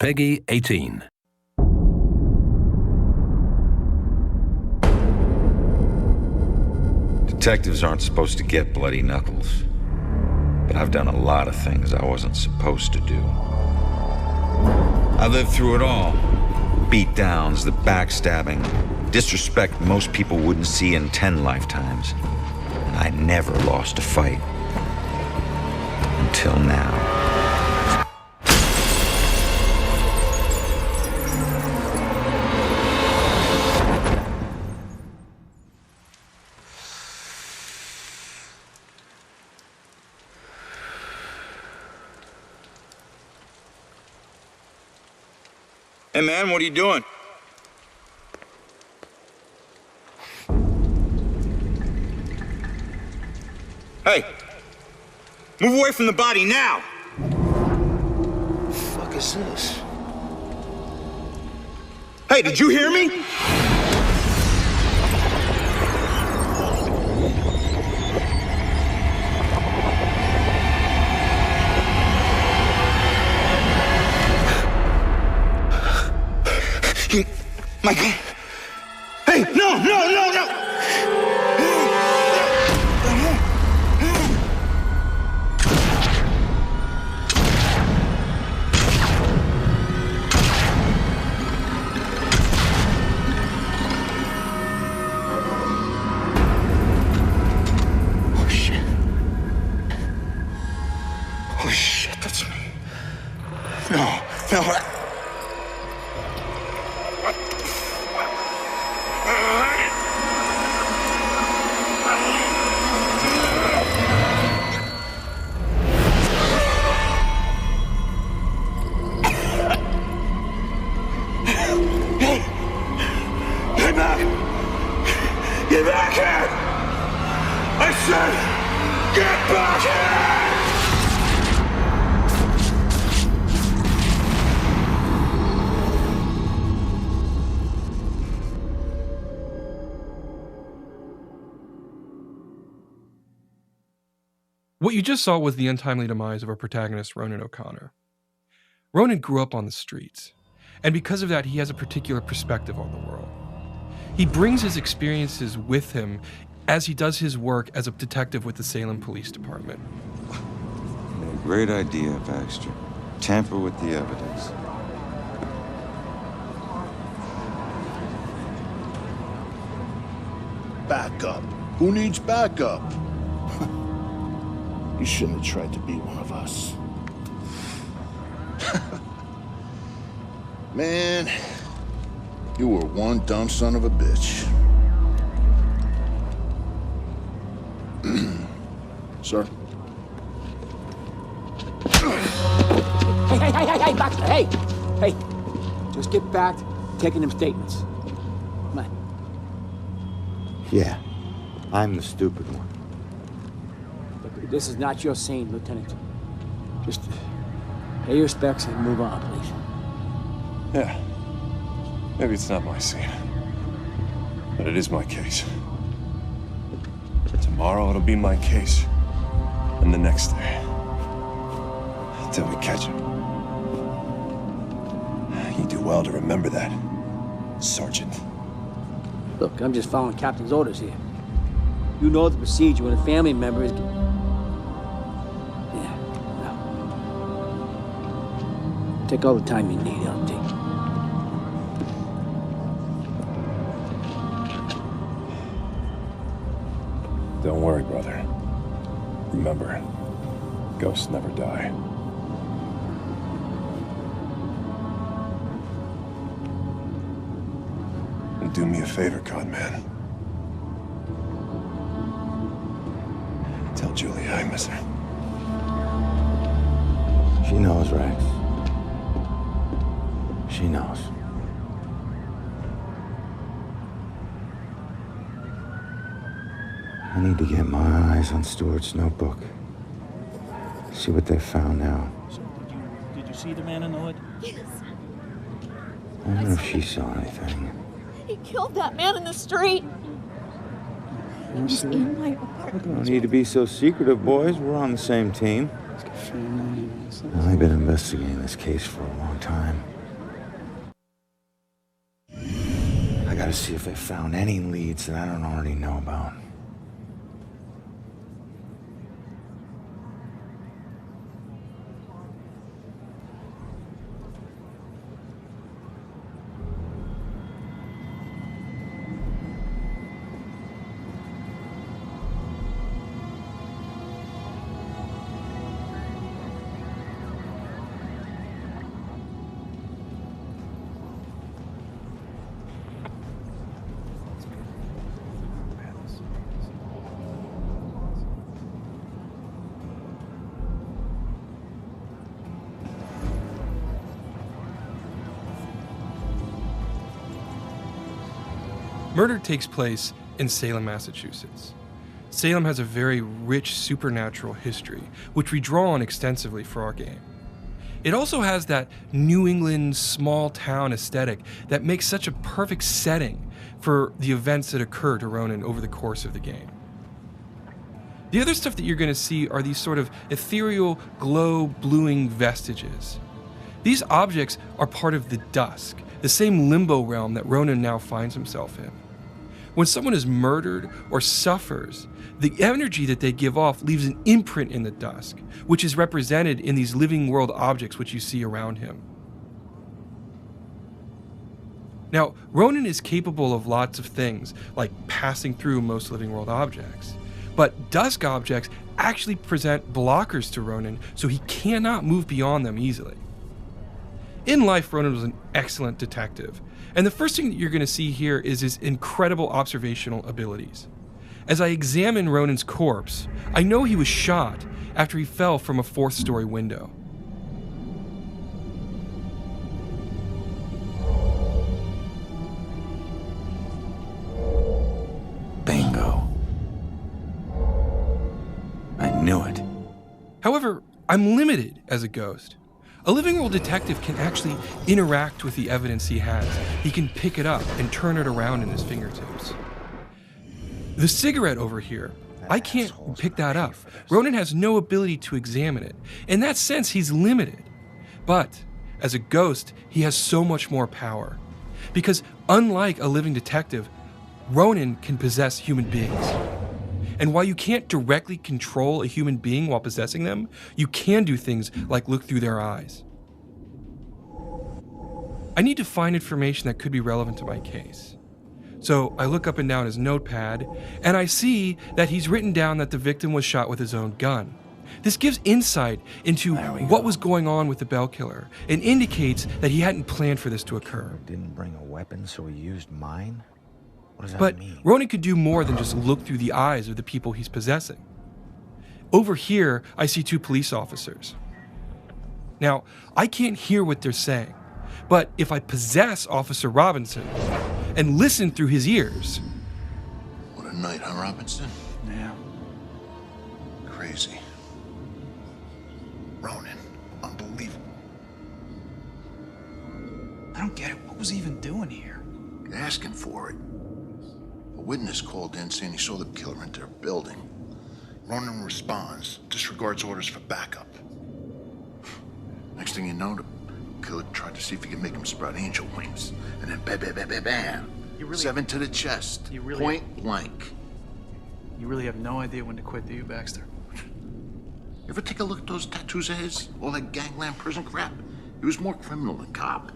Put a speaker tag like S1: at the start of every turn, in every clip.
S1: Peggy 18.
S2: Detectives aren't supposed to get bloody knuckles. But I've done a lot of things I wasn't supposed to do. I lived through it all. Beatdowns, the backstabbing, disrespect most people wouldn't see in 10 lifetimes. And I never lost a fight. Until now.
S3: Hey man, what are you doing? Hey! Move away from the body now! What the fuck is this? Hey, did you hear me? My God. Hey, no! Oh shit, that's me. No. Get back here! I said, get back here!
S4: What you just saw was the untimely demise of our protagonist, Ronan OConnor. Ronan grew up on the streets, and because of that, he has a particular perspective on the world. He brings his experiences with him as he does his work as a detective with the Salem Police Department.
S2: A great idea, Baxter. Tamper with the evidence.
S5: Backup. Who needs backup? You shouldn't have tried to be one of us. Man, you were one dumb son of a bitch. Sir?
S6: Hey, Baxter, hey! Just get back to taking them statements. Come on.
S7: Yeah, I'm the stupid one.
S6: Look, this is not your scene, Lieutenant. Just pay your respects and move on, please.
S8: Yeah. Maybe it's not my scene. But it is my case. Tomorrow it'll be my case. And the next day. Until we catch him. You do well to remember that, Sergeant.
S6: Look, I'm just following Captain's orders here. You know the procedure when a family member is... Yeah, well... Take all the time you need, LT.
S8: Don't worry, brother. Remember, ghosts never die. And do me a favor, Conman. Tell Julie I miss her.
S7: She knows, Rex. She knows. I need to get my eyes on Stewart's notebook. See what they found now.
S9: So, did you see the man in the hood?
S10: Yes.
S7: I wonder if she saw anything.
S10: He killed that man in the street. He was in my apartment.
S7: Don't need to be so secretive, boys. We're on the same team. I've been investigating this case for a long time. I gotta see if they found any leads that I don't already know about.
S4: Murder takes place in Salem, Massachusetts. Salem has a very rich supernatural history, which we draw on extensively for our game. It also has that New England small town aesthetic that makes such a perfect setting for the events that occur to Ronan over the course of the game. The other stuff that you're going to see are these sort of ethereal, glow-bluing vestiges. These objects are part of the dusk, the same limbo realm that Ronan now finds himself in. When someone is murdered or suffers, the energy that they give off leaves an imprint in the dusk, which is represented in these living world objects which you see around him. Now, Ronan is capable of lots of things, like passing through most living world objects, but dusk objects actually present blockers to Ronan, so he cannot move beyond them easily. In life, Ronan was an excellent detective, and the first thing that you're going to see here is his incredible observational abilities. As I examine Ronan's corpse, I know he was shot after he fell from a 4th-story window.
S2: Bingo. I knew it.
S4: However, I'm limited as a ghost. A living world detective can actually interact with the evidence he has. He can pick it up and turn it around in his fingertips. The cigarette over here, I can't pick that up. Ronan has no ability to examine it. In that sense, he's limited. But as a ghost, he has so much more power. Because unlike a living detective, Ronan can possess human beings. And while you can't directly control a human being while possessing them, you can do things like look through their eyes. I need to find information that could be relevant to my case. So I look up and down his notepad, and I see that he's written down that the victim was shot with his own gun. This gives insight into what was going on with the Bell Killer, and indicates that he hadn't planned for this to occur.
S7: Didn't bring a weapon, so he used mine? What does that
S4: But
S7: mean?
S4: Ronan could do more than just look through the eyes of the people he's possessing. Over here, I see 2 police officers. Now, I can't hear what they're saying, but if I possess Officer Robinson and listen through his ears...
S5: What a night, huh, Robinson?
S9: Yeah.
S5: Crazy. Ronan, unbelievable.
S9: I don't get it. What was he even doing here?
S5: Asking for it. A witness called in saying he saw the killer enter a building. Ronan responds, disregards orders for backup. Next thing you know, the killer tried to see if he could make him sprout angel wings. And then bam, bam, bam, bam, bam. 7 to the chest. Point blank.
S9: You really have no idea when to quit, do you, Baxter?
S5: You ever take a look at those tattoos of his? All that gangland prison crap? He was more criminal than cop.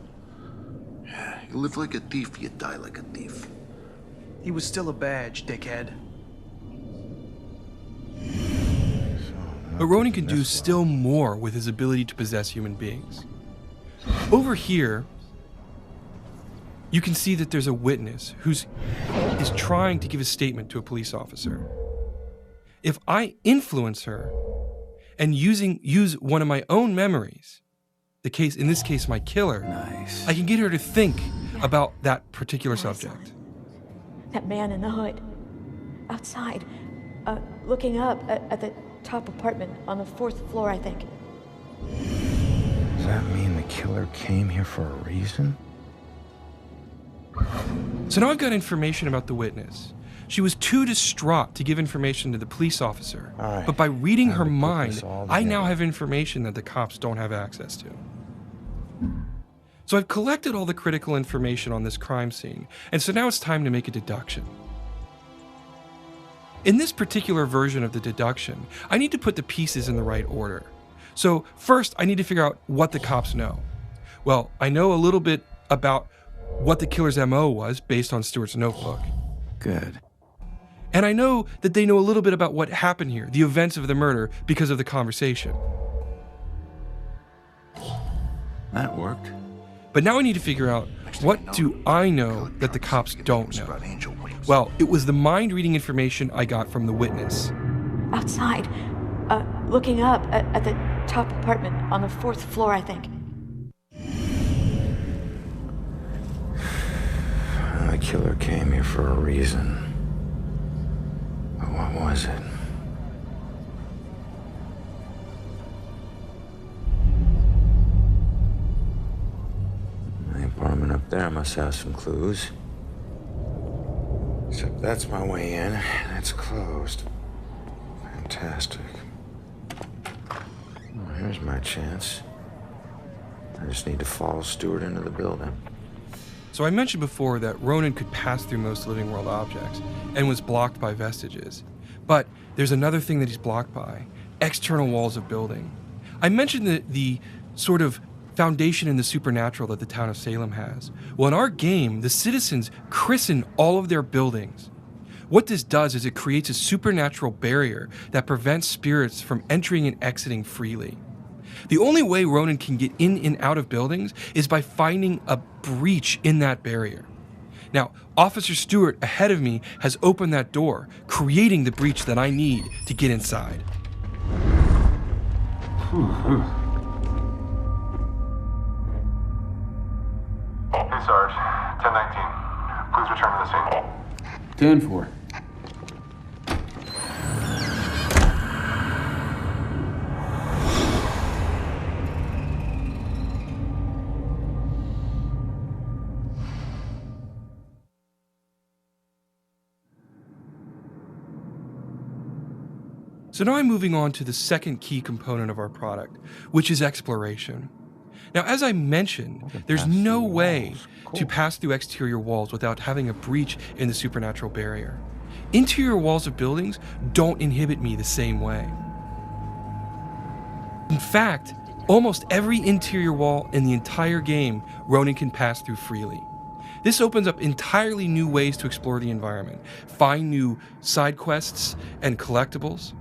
S5: Yeah, you live like a thief, you die like a thief.
S9: He was still a badge, dickhead.
S4: But Ronan can do still more with his ability to possess human beings. Over here, you can see that there's a witness who is trying to give a statement to a police officer. If I influence her and use one of my own memories, in this case my killer, I can get her to think about that particular subject.
S10: That man in the hood. Outside. Looking up at the top apartment on the 4th floor, I think.
S7: Does that mean the killer came here for a reason?
S4: So now I've got information about the witness. She was too distraught to give information to the police officer.
S7: Right.
S4: But by reading her
S7: Time to put
S4: mind,
S7: this all
S4: I now
S7: together.
S4: have information that the cops don't have access to. So I've collected all the critical information on this crime scene, and so now it's time to make a deduction. In this particular version of the deduction, I need to put the pieces in the right order. So first, I need to figure out what the cops know. Well, I know a little bit about what the killer's MO was based on Stewart's notebook.
S7: Good.
S4: And I know that they know a little bit about what happened here, the events of the murder, because of the conversation.
S7: That worked.
S4: But now I need to figure out, what do I know that the cops don't know? Well, it was the mind-reading information I got from the witness.
S10: Outside, looking up at the top apartment on the 4th floor, I think.
S7: The killer came here for a reason. But what was it? The apartment up there must have some clues. Except that's my way in, and it's closed. Fantastic. Well, here's my chance. I just need to follow Stewart into the building.
S4: So I mentioned before that Ronan could pass through most living world objects and was blocked by vestiges. But there's another thing that he's blocked by: external walls of building. I mentioned the sort of foundation in the supernatural that the town of Salem has. Well, in our game, the citizens christen all of their buildings. What this does is it creates a supernatural barrier that prevents spirits from entering and exiting freely. The only way Ronan can get in and out of buildings is by finding a breach in that barrier. Now, Officer Stewart ahead of me has opened that door, creating the breach that I need to get inside.
S1: Hey, Sarge. 1019. Please return to the scene.
S6: 10-4.
S4: So now I'm moving on to the second key component of our product, which is exploration. Now, as I mentioned, there's no way to pass through exterior walls without having a breach in the supernatural barrier. Interior walls of buildings don't inhibit me the same way. In fact, almost every interior wall in the entire game, Ronan can pass through freely. This opens up entirely new ways to explore the environment, find new side quests and collectibles.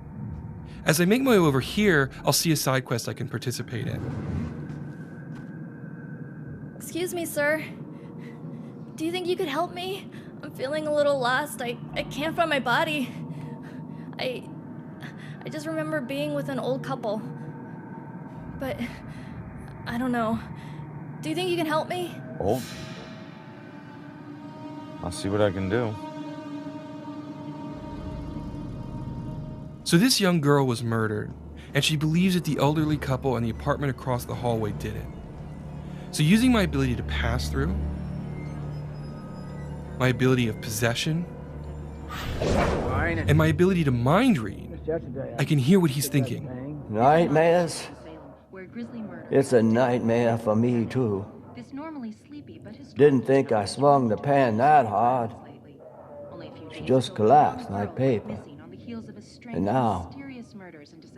S4: As I make my way over here, I'll see a side quest I can participate in.
S11: Excuse me, sir. Do you think you could help me? I'm feeling a little lost. I can't find my body. I just remember being with an old couple. But I don't know. Do you think you can help me?
S7: Old? I'll see what I can do.
S4: So this young girl was murdered, and she believes that the elderly couple in the apartment across the hallway did it. So using my ability to pass through, my ability of possession, and my ability to mind read, I can hear what he's thinking.
S12: Nightmares? It's a nightmare for me, too. Didn't think I swung the pan that hard. She just collapsed like paper. And now,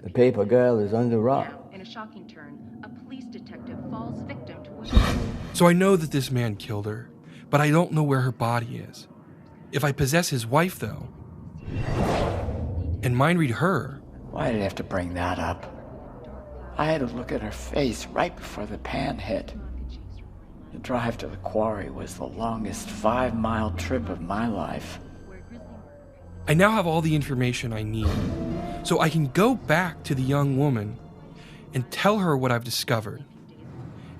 S12: the paper girl is under rock.
S4: So I know that this man killed her, but I don't know where her body is. If I possess his wife, though, and mind read her...
S13: Why did I have to bring that up? I had to look at her face right before the pan hit. The drive to the quarry was the longest 5-mile trip of my life.
S4: I now have all the information I need, so I can go back to the young woman and tell her what I've discovered.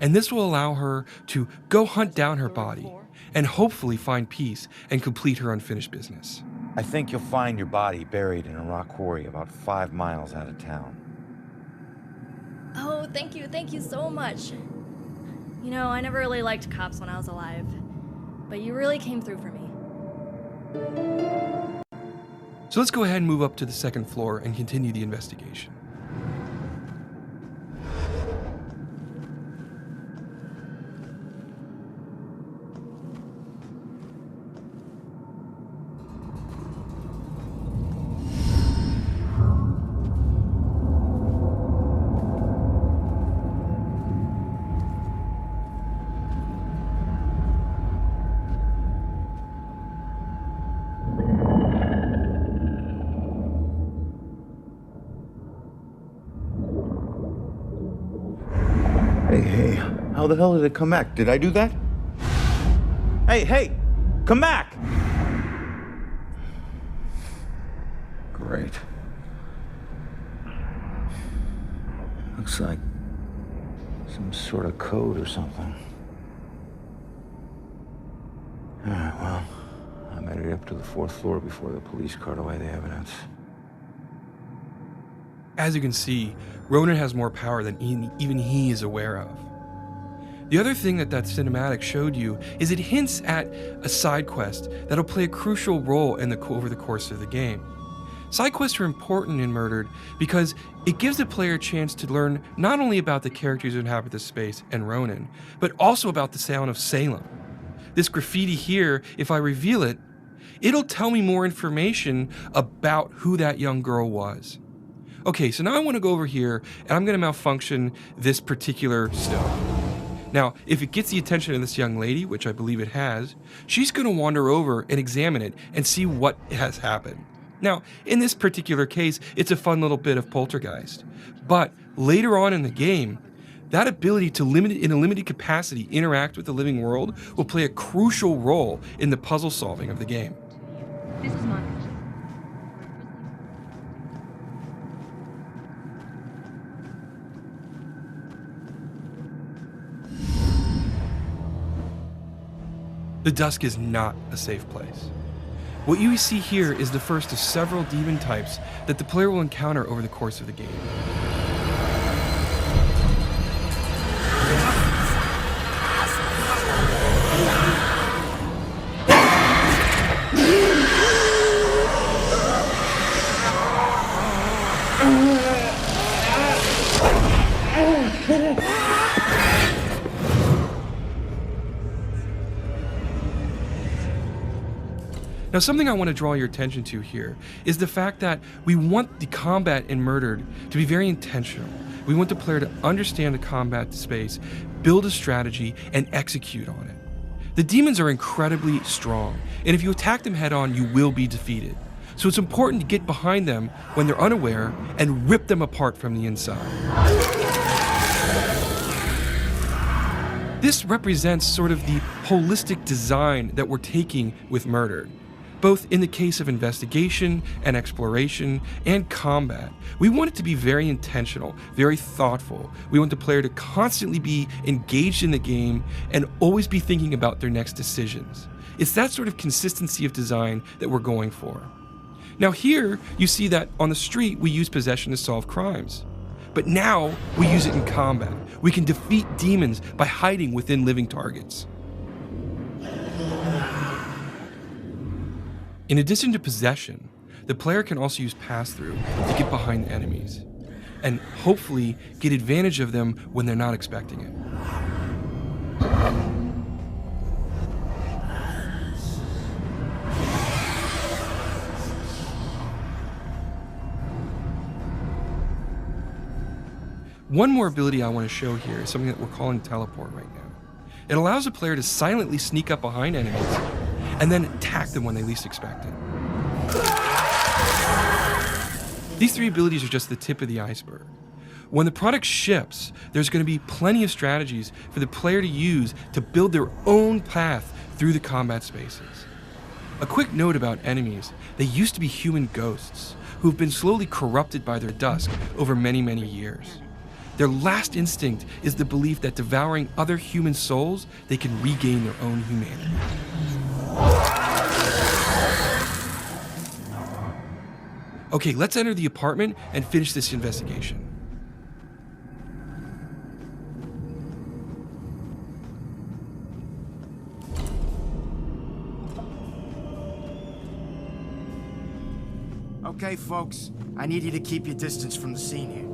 S4: And this will allow her to go hunt down her body and hopefully find peace and complete her unfinished business.
S2: I think you'll find your body buried in a rock quarry about 5 miles out of town.
S11: Oh, thank you so much. You know, I never really liked cops when I was alive, but you really came through for me.
S4: So let's go ahead and move up to the second floor and continue the investigation.
S3: How the hell did it come back? Did I do that? Hey, come back!
S7: Great. Looks like some sort of code or something. All right, well, I made it up to the 4th floor before the police cart away the evidence.
S4: As you can see, Ronan has more power than even he is aware of. The other thing that cinematic showed you is it hints at a side quest that'll play a crucial role over the course of the game. Side quests are important in Murdered because it gives the player a chance to learn not only about the characters who inhabit this space and Ronan, but also about the town of Salem. This graffiti here, if I reveal it, it'll tell me more information about who that young girl was. Okay, so now I want to go over here and I'm going to malfunction this particular stone. Now, if it gets the attention of this young lady, which I believe it has, she's going to wander over and examine it and see what has happened. Now, in this particular case, it's a fun little bit of poltergeist. But later on in the game, that ability to in a limited capacity interact with the living world will play a crucial role in the puzzle solving of the game.
S14: This is Monica.
S4: The dusk is not a safe place. What you see here is the first of several demon types that the player will encounter over the course of the game. Now, something I want to draw your attention to here is the fact that we want the combat in Murdered to be very intentional. We want the player to understand the combat space, build a strategy, and execute on it. The demons are incredibly strong, and if you attack them head on, you will be defeated. So it's important to get behind them when they're unaware and rip them apart from the inside. This represents sort of the holistic design that we're taking with Murdered. Both in the case of investigation and exploration and combat, we want it to be very intentional, very thoughtful. We want the player to constantly be engaged in the game and always be thinking about their next decisions. It's that sort of consistency of design that we're going for. Now here, you see that on the street, we use possession to solve crimes. But now, we use it in combat. We can defeat demons by hiding within living targets. In addition to possession, the player can also use pass-through to get behind enemies, and hopefully get advantage of them when they're not expecting it. One more ability I want to show here is something that we're calling teleport right now. It allows a player to silently sneak up behind enemies and then attack them when they least expect it. These three abilities are just the tip of the iceberg. When the product ships, there's going to be plenty of strategies for the player to use to build their own path through the combat spaces. A quick note about enemies: they used to be human ghosts who've been slowly corrupted by their dusk over many, many years. Their last instinct is the belief that devouring other human souls, they can regain their own humanity. Okay, let's enter the apartment and finish this investigation.
S15: Okay, folks, I need you to keep your distance from the scene here.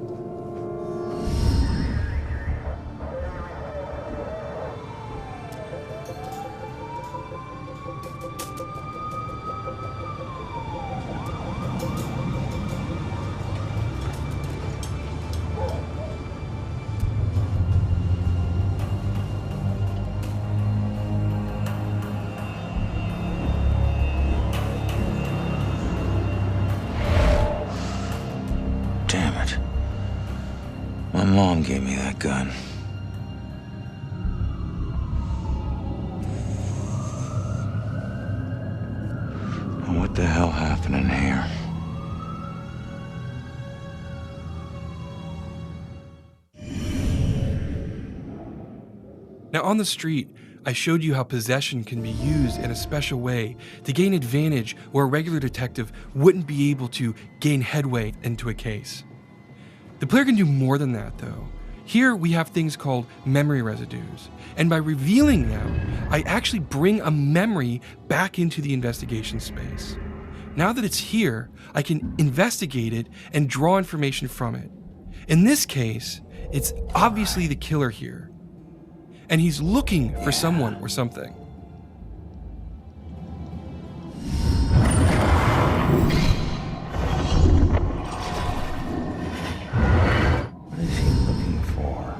S7: Damn it. My mom gave me that gun.
S2: the hell happening here?
S4: Now, on the street, I showed you how possession can be used in a special way to gain advantage where a regular detective wouldn't be able to gain headway into a case. The player can do more than that, though. Here we have things called memory residues, and by revealing them, I actually bring a memory back into the investigation space. Now that it's here, I can investigate it and draw information from it. In this case, it's obviously the killer here, and he's looking for someone or something.
S2: What is he looking for?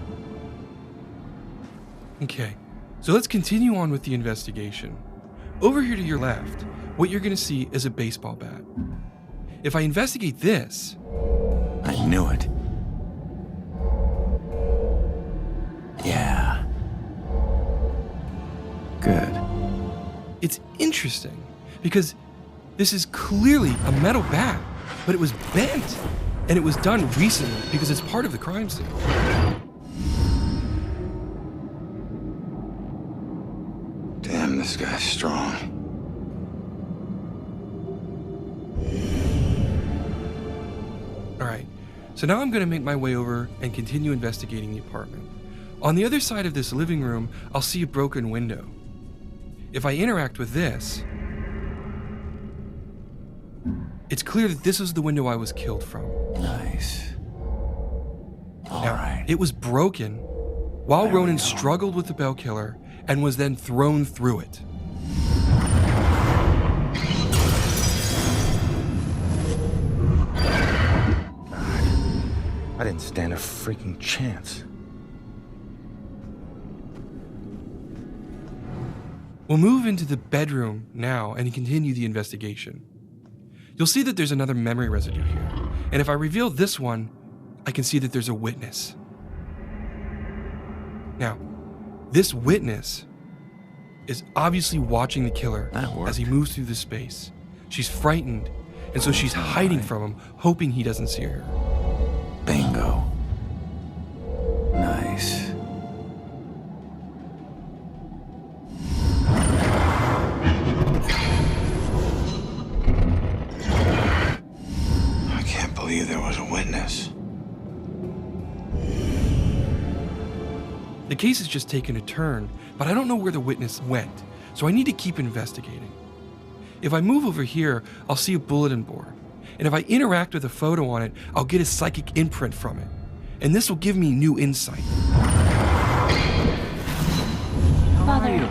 S4: Okay, so let's continue on with the investigation. Over here to your left, what you're gonna see is a baseball bat. If I investigate this...
S2: I knew it. Yeah. Good.
S4: It's interesting, because this is clearly a metal bat, but it was bent, and it was done recently because it's part of the crime scene.
S2: Damn, this guy's strong.
S4: Alright, so now I'm going to make my way over and continue investigating the apartment. On the other side of this living room, I'll see a broken window. If I interact with this, it's clear that this is the window I was killed from.
S2: Nice.
S4: Now, it was broken while Ronan struggled with the bell killer and was then thrown through it.
S7: I didn't stand a freaking chance.
S4: We'll move into the bedroom now and continue the investigation. You'll see that there's another memory residue here, and if I reveal this one, I can see that there's a witness. Now, this witness is obviously watching the killer as he moves through the space. She's frightened, and so she's hiding from him, hoping he doesn't see her.
S2: Bingo. Nice. I can't believe there was a witness.
S4: The case has just taken a turn, but I don't know where the witness went, so I need to keep investigating. If I move over here, I'll see a bulletin board, and if I interact with a photo on it, I'll get a psychic imprint from it, and this will give me new insight.
S14: Father,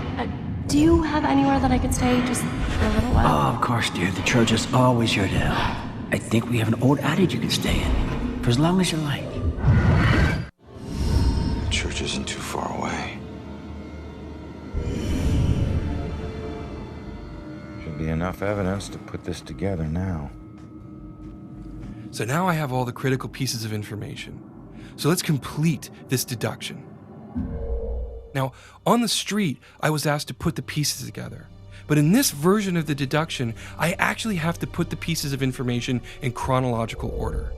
S14: do you have anywhere that I could stay just for a little while?
S6: Oh, of course, dear. The church is always your to help. I think we have an old adage you can stay in, for as long as you like.
S2: The church isn't too far away. Should be enough evidence to put this together now.
S4: So now I have all the critical pieces of information. So let's complete this deduction. Now, on the street, I was asked to put the pieces together. But in this version of the deduction, I actually have to put the pieces of information in chronological order.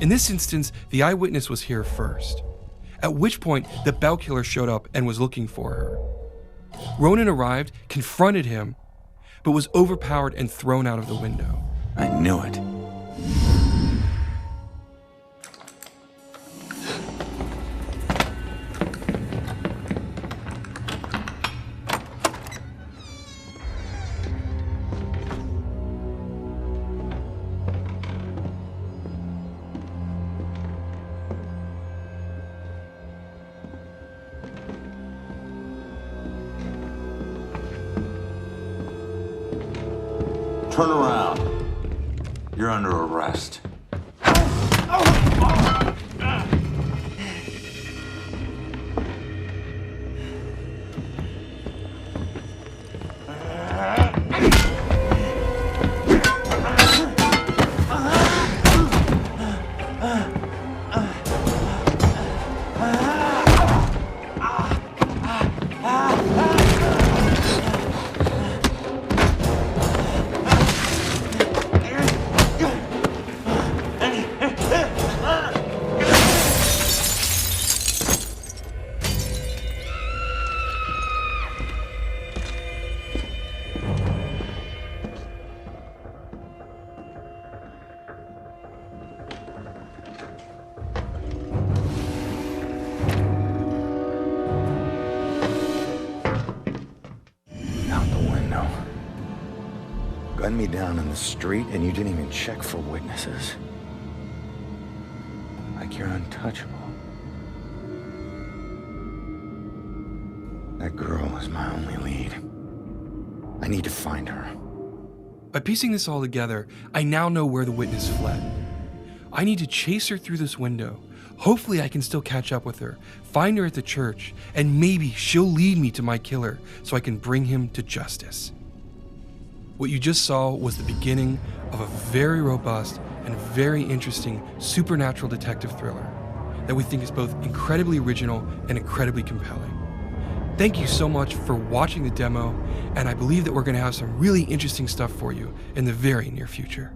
S4: In this instance, the eyewitness was here first, at which point the bell killer showed up and was looking for her. Ronan arrived, confronted him, but was overpowered and thrown out of the window.
S2: I knew it. Turn around. You're under arrest.
S7: gunned me down in the street and you didn't even check for witnesses. Like you're untouchable. That girl is my only lead. I need to find her.
S4: By piecing this all together, I now know where the witness fled. I need to chase her through this window. Hopefully I can still catch up with her, find her at the church, and maybe she'll lead me to my killer so I can bring him to justice. What you just saw was the beginning of a very robust and very interesting supernatural detective thriller that we think is both incredibly original and incredibly compelling. Thank you so much for watching the demo, and I believe that we're going to have some really interesting stuff for you in the very near future.